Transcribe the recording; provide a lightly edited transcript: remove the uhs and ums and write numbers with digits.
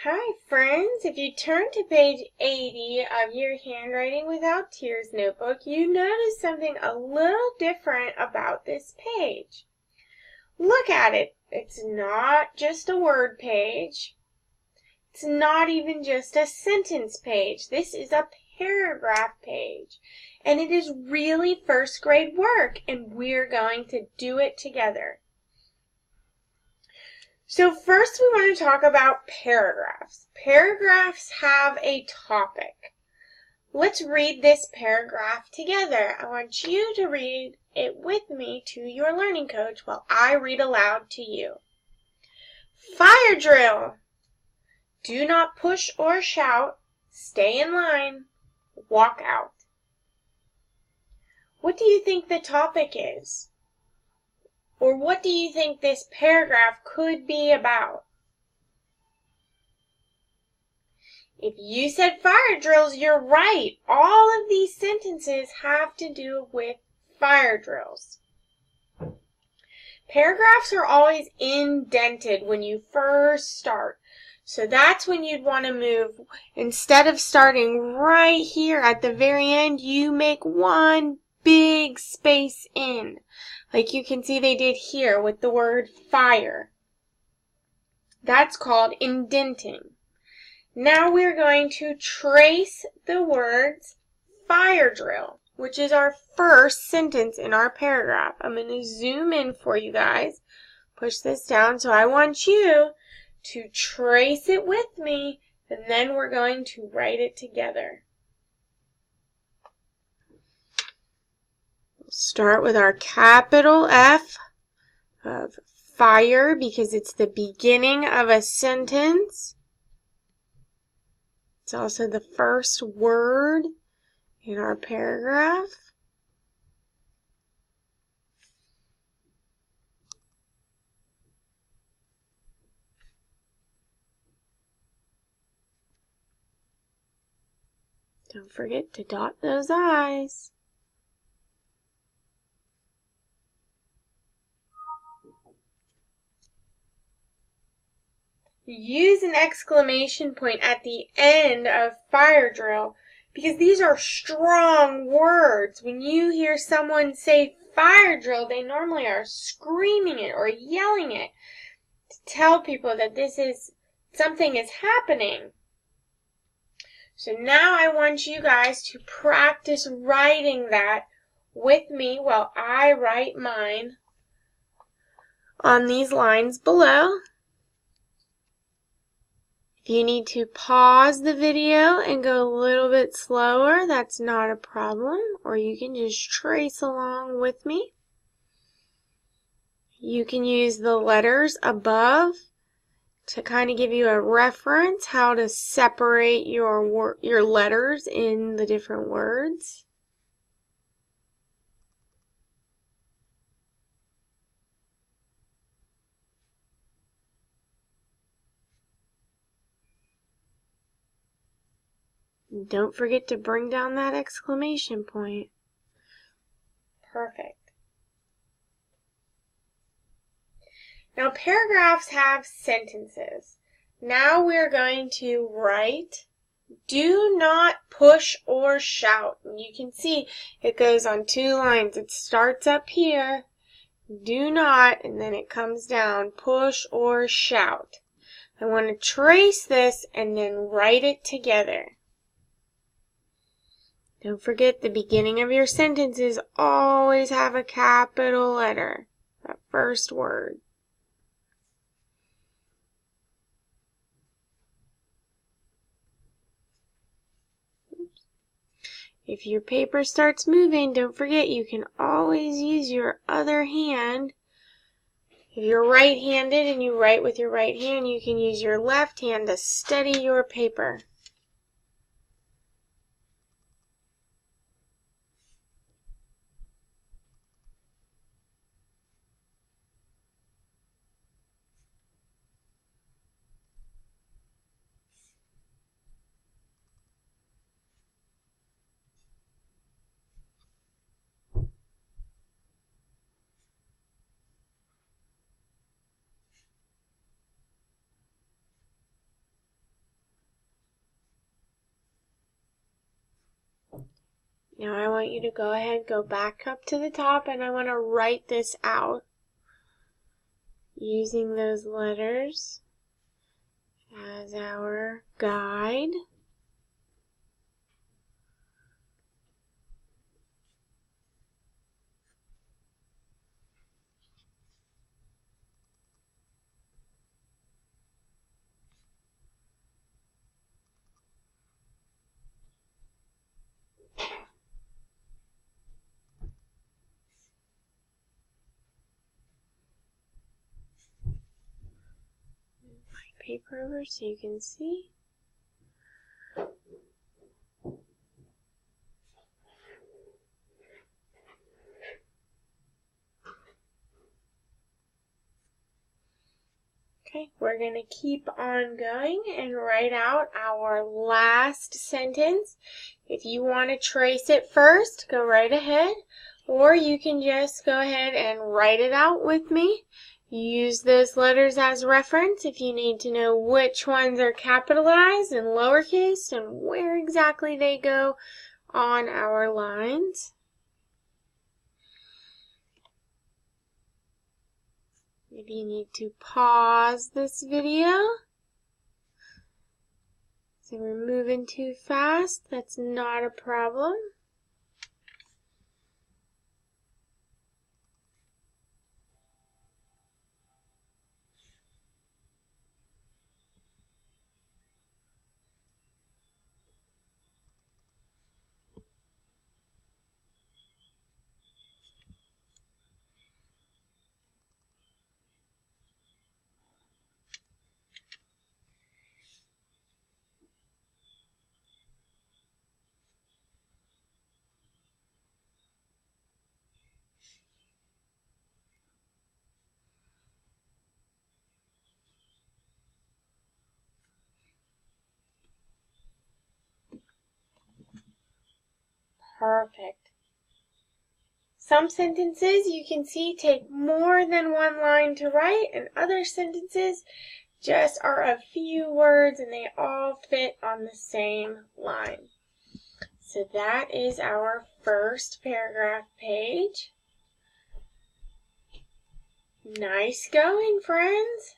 Hi friends, if you turn to page 80 of your Handwriting Without Tears notebook, you notice something a little different about this page. Look at it. It's not just a word page. It's not even just a sentence page. This is a paragraph page. And it is really first grade work, and we're going to do it together. So first we want to talk about paragraphs. Paragraphs have a topic. Let's read this paragraph together. I want you to read it with me to your learning coach while I read aloud to you. Fire drill. Do not push or shout. Stay in line. Walk out. What do you think the topic is? Or what do you think this paragraph could be about? If you said fire drills, you're right. All of these sentences have to do with fire drills. Paragraphs are always indented when you first start. So that's when you'd want to move. Instead of starting right here at the very end, you make one big space in. Like you can see they did here with the word fire. That's called indenting. Now we're going to trace the words fire drill, which is our first sentence in our paragraph. I'm going to zoom in for you guys. Push this down. So I want you to trace it with me, and then we're going to write it together. We'll start with our capital F of fire because it's the beginning of a sentence. It's also the first word in our paragraph. Don't forget to dot those I's. Use an exclamation point at the end of fire drill because these are strong words. When you hear someone say fire drill, they normally are screaming it or yelling it to tell people that something is happening. So now I want you guys to practice writing that with me while I write mine on these lines below. If you need to pause the video and go a little bit slower, that's not a problem, or you can just trace along with me. You can use the letters above to kind of give you a reference how to separate your letters in the different words. Don't forget to bring down that exclamation point. Perfect. Now paragraphs have sentences. Now we're going to write, do not push or shout. And you can see it goes on 2 lines. It starts up here, do not, and then it comes down, push or shout. I want to trace this and then write it together. Don't forget the beginning of your sentences always have a capital letter, that first word. If your paper starts moving, don't forget you can always use your other hand. If you're right-handed and you write with your right hand, you can use your left hand to steady your paper. Now I want you to go ahead, go back up to the top, and I want to write this out using those letters as our guide. Paper over so you can see. Okay, we're going to keep on going and write out our last sentence. If you want to trace it first, go right ahead, or you can just go ahead and write it out with me. Use those letters as reference if you need to know which ones are capitalized and lowercase and where exactly they go on our lines. Maybe you need to pause this video. So we're moving too fast. That's not a problem. Perfect. Some sentences you can see take more than one line to write, and other sentences just are a few words and they all fit on the same line. So that is our first paragraph page. Nice going, friends.